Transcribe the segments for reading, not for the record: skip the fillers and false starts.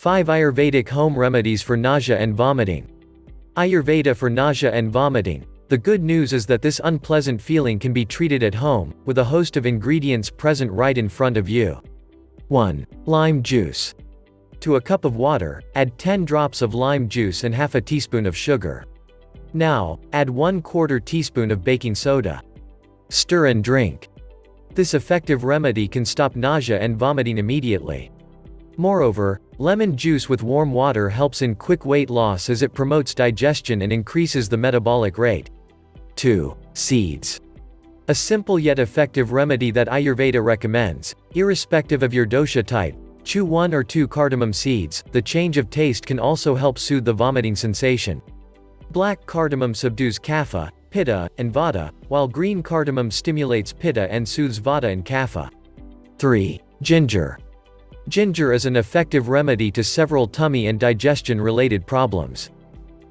5 Ayurvedic home remedies for nausea and vomiting. Ayurveda for nausea and vomiting. The good news is that this unpleasant feeling can be treated at home, with a host of ingredients present right in front of you. 1. Lime juice. To a cup of water, add 10 drops of lime juice and half a teaspoon of sugar. Now, add 1/4 teaspoon of baking soda. Stir and drink. This effective remedy can stop nausea and vomiting immediately. Moreover, lemon juice with warm water helps in quick weight loss as it promotes digestion and increases the metabolic rate. 2. Seeds. A simple yet effective remedy that Ayurveda recommends, irrespective of your dosha type. Chew 1 or 2 cardamom seeds. The change of taste can also help soothe the vomiting sensation. Black cardamom subdues kapha, pitta, and vata, while green cardamom stimulates pitta and soothes vata and kapha. 3. Ginger. Ginger is an effective remedy to several tummy and digestion-related problems.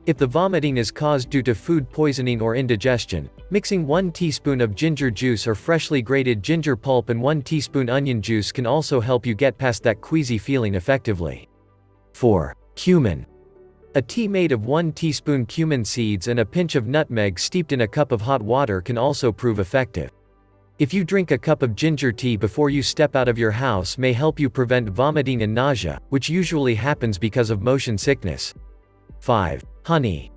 If the vomiting is caused due to food poisoning or indigestion, mixing 1 teaspoon of ginger juice or freshly grated ginger pulp and 1 teaspoon onion juice can also help you get past that queasy feeling effectively. 4. Cumin. A tea made of 1 teaspoon cumin seeds and a pinch of nutmeg steeped in a cup of hot water can also prove effective. If you drink a cup of ginger tea before you step out of your house may help you prevent vomiting and nausea, which usually happens because of motion sickness. 5. Honey.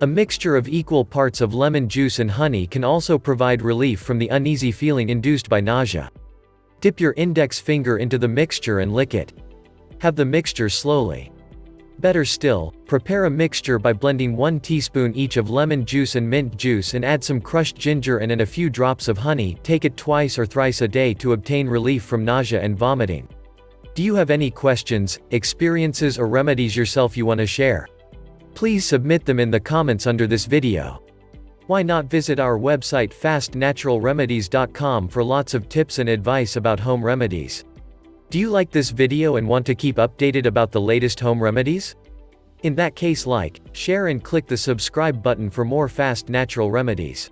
A mixture of equal parts of lemon juice and honey can also provide relief from the uneasy feeling induced by nausea. Dip your index finger into the mixture and lick it. Have the mixture slowly. Better still, prepare a mixture by blending 1 teaspoon each of lemon juice and mint juice and add some crushed ginger and a few drops of honey. Take it twice or thrice a day to obtain relief from nausea and vomiting. Do you have any questions, experiences or remedies yourself you want to share? Please submit them in the comments under this video. Why not visit our website fastnaturalremedies.com for lots of tips and advice about home remedies. Do you like this video and want to keep updated about the latest home remedies? In that case, like, share and click the subscribe button for more fast natural remedies.